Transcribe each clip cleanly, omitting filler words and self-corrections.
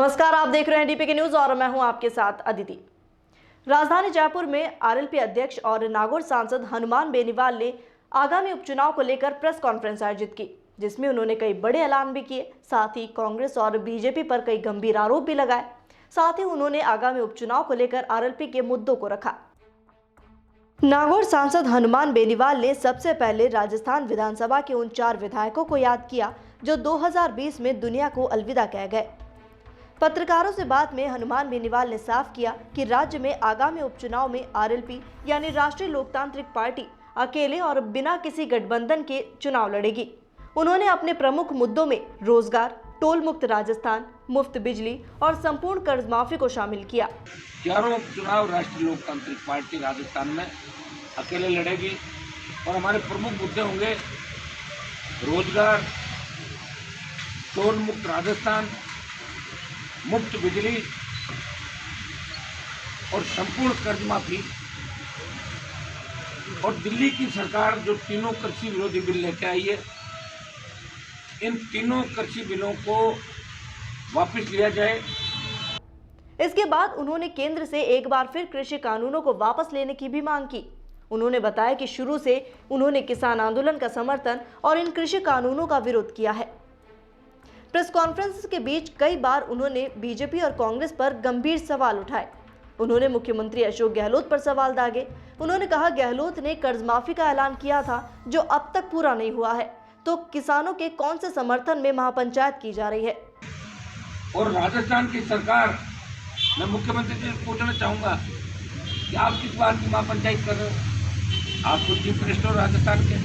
नमस्कार, आप देख रहे हैं डीपीके न्यूज और मैं हूं आपके साथ अदिति। राजधानी जयपुर में आरएलपी अध्यक्ष और नागौर सांसद हनुमान बेनीवाल ने आगामी उपचुनाव को लेकर प्रेस कॉन्फ्रेंस आयोजित की, जिसमें उन्होंने कई बड़े ऐलान भी किए। साथ ही कांग्रेस और बीजेपी पर कई गंभीर आरोप भी लगाए। साथ ही उन्होंने आगामी उपचुनाव को लेकर आरएलपी के मुद्दों को रखा। नागौर सांसद हनुमान बेनीवाल ने सबसे पहले राजस्थान विधानसभा के उन 4 विधायकों को याद किया जो 2020 में दुनिया को अलविदा कह गए। पत्रकारों से बात में हनुमान बेनीवाल ने साफ किया कि राज्य में आगामी उपचुनाव में आरएलपी यानी राष्ट्रीय लोकतांत्रिक पार्टी अकेले और बिना किसी गठबंधन के चुनाव लड़ेगी। उन्होंने अपने प्रमुख मुद्दों में रोजगार, टोल मुक्त राजस्थान, मुफ्त बिजली और संपूर्ण कर्ज माफी को शामिल किया। चारों उपचुनाव राष्ट्रीय लोकतांत्रिक पार्टी राजस्थान में अकेले लड़ेगी और हमारे प्रमुख मुद्दे होंगे रोजगार, टोल मुक्त राजस्थान, मुफ्त बिजली और संपूर्ण कर्ज माफी। और दिल्ली की सरकार जो तीनों कृषि विरोधी बिल लेके आई है, इन तीनों कृषि बिलों को वापस लिया जाए। इसके बाद उन्होंने केंद्र से एक बार फिर कृषि कानूनों को वापस लेने की भी मांग की। उन्होंने बताया कि शुरू से उन्होंने किसान आंदोलन का समर्थन और इन कृषि कानूनों का विरोध किया है। प्रेस कॉन्फ्रेंस के बीच कई बार उन्होंने बीजेपी और कांग्रेस पर गंभीर सवाल उठाए। उन्होंने मुख्यमंत्री अशोक गहलोत पर सवाल दागे। उन्होंने कहा, गहलोत ने कर्ज माफी का ऐलान किया था जो अब तक पूरा नहीं हुआ है, तो किसानों के कौन से समर्थन में महापंचायत की जा रही है। और राजस्थान की सरकार, मैं मुख्यमंत्री से पूछना चाहूंगा कि आप किस बात की महापंचायत कर रहे हो? आप खुद चीफ मिनिस्टर हो राजस्थान के,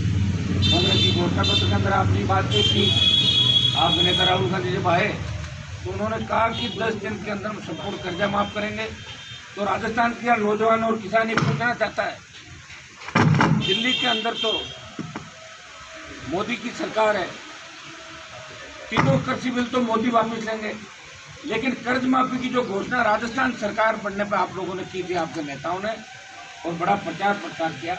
कांग्रेस की घोषणा पत्र के अंदर आपने बात की थी। आप नेता राहुल गांधी जब आए तो उन्होंने कहा कि 10 दिन के अंदर हम संपूर्ण कर्जा माफ करेंगे। तो राजस्थान के नौजवान और किसान ये पूछना चाहता है, दिल्ली के अंदर तो मोदी की सरकार है, तीनों कृषि बिल तो मोदी वापस लेंगे, लेकिन कर्ज माफी की जो घोषणा राजस्थान सरकार बनने पर आप लोगों ने की थी, आपके नेताओं ने, और बड़ा प्रचार प्रसार किया,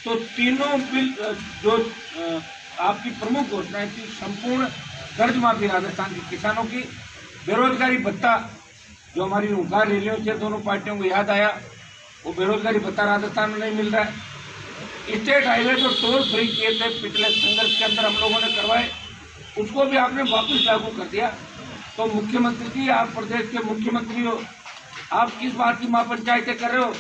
तो तीनों बिल जो आपकी प्रमुख घोषणाएं थी, संपूर्ण कर्ज माफी राजस्थान के किसानों की, बेरोजगारी भत्ता जो हमारी हुंकार रैलियों से दोनों पार्टियों को याद आया, वो बेरोजगारी भत्ता राजस्थान में नहीं मिल रहा है। स्टेट हाईवे जो टोल फ्री किए थे पिछले संघर्ष के अंदर हम लोगों ने करवाए, उसको भी आपने वापस लागू कर दिया। तो मुख्यमंत्री जी, आप प्रदेश के मुख्यमंत्री हो, आप किस बात की महापंचायतें कर रहे हो?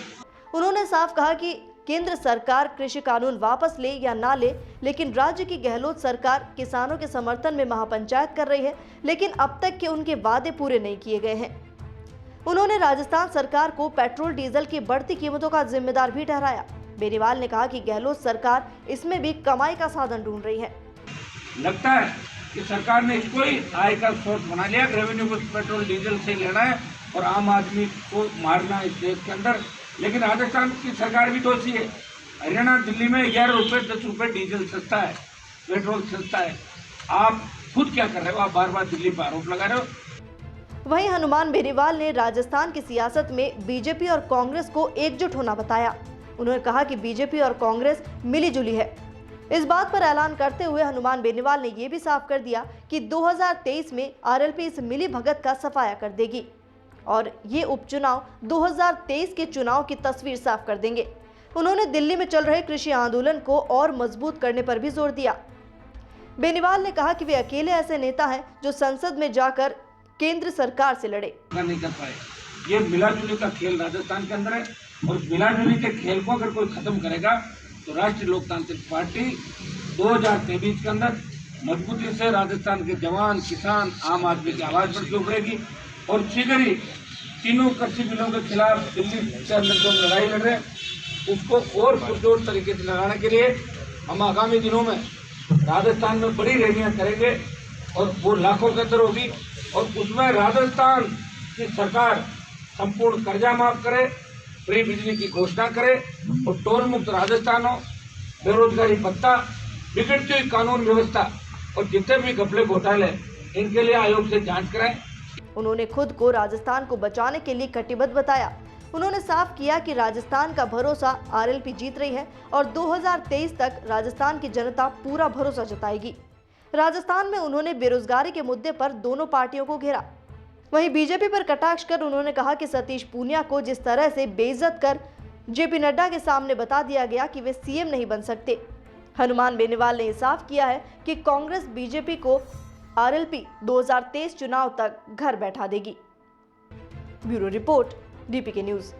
उन्होंने साफ कहा कि केंद्र सरकार कृषि कानून वापस ले या ना ले, लेकिन राज्य की गहलोत सरकार किसानों के समर्थन में महापंचायत कर रही है, लेकिन अब तक के उनके वादे पूरे नहीं किए गए हैं। उन्होंने राजस्थान सरकार को पेट्रोल डीजल की बढ़ती कीमतों का जिम्मेदार भी ठहराया। बेनीवाल ने कहा कि गहलोत सरकार इसमें भी कमाई का साधन ढूंढ रही है। लगता है कि सरकार ने इसको ही आय का सोर्स बना लिया, रेवेन्यू को पेट्रोल डीजल से लेना है और आम आदमी को मारना है इस देश के अंदर। लेकिन राजस्थान की सरकार भी दोषी है। हरियाणा, दिल्ली में 11 रुपये 10 रुपये डीजल सस्ता है, पेट्रोल सस्ता है। आप खुद क्या कर रहे हो? आप बार बार दिल्ली पर आरोप लगा रहे हो। वहीं हनुमान बेनीवाल ने राजस्थान की सियासत में बीजेपी और कांग्रेस को एकजुट होना बताया। उन्होंने कहा कि बीजेपी और कांग्रेस मिली जुली है। इस बात पर ऐलान करते हुए हनुमान बेनीवाल ने यह भी साफ कर दिया कि 2023 में आरएलपी इस मिली भगत का सफाया कर देगी और ये उपचुनाव 2023 के चुनाव की तस्वीर साफ कर देंगे। उन्होंने दिल्ली में चल रहे कृषि आंदोलन को और मजबूत करने पर भी जोर दिया। बेनीवाल ने कहा कि वे अकेले ऐसे नेता हैं जो संसद में जाकर केंद्र सरकार से लड़े। नहीं कर पाए। ये मिलाजुली का खेल राजस्थान के अंदर है और मिलाजुली के खेल को अगर कोई खत्म करेगा तो राष्ट्रीय लोकतांत्रिक पार्टी 2023 के अंदर मजबूती से राजस्थान के जवान, किसान, आम आदमी की आवाज पर उभरेगी और शीघ्र ही तीनों कृषि बिलों के खिलाफ दिल्ली के अंदर जो लड़ाई लड़ रहे हैं उसको और पुरजोर तरीके से लड़ाने के लिए हम आगामी दिनों में राजस्थान में बड़ी रैलियां करेंगे और वो लाखों के अंदर होगी और उसमें राजस्थान की सरकार संपूर्ण कर्जा माफ करे, फ्री बिजली की घोषणा करे और टोल मुक्त राजस्थान हो, बेरोजगारी भत्ता, बिगड़ती हुई कानून व्यवस्था और जितने भी घपले घोटाले इनके लिए आयोग से जांच कराएं। उन्होंने खुद को राजस्थान को बचाने के लिए कटिबद्ध बताया। उन्होंने साफ किया कि राजस्थान का भरोसा आरएलपी जीत रही है और 2023 तक राजस्थान की जनता पूरा भरोसा जताएगी। राजस्थान में उन्होंने बेरोजगारी के मुद्दे पर दोनों पार्टियों को घेरा। वहीं बीजेपी पर कटाक्ष कर उन्होंने कहा कि सतीश पूनिया को जिस तरह से बेइज्जत कर जेपी नड्डा के सामने बता दिया गया कि वे सीएम नहीं बन सकते। हनुमान बेनीवाल ने साफ किया है कि कांग्रेस बीजेपी को आरएलपी 2023 चुनाव तक घर बैठा देगी। Bureau report, DPK news.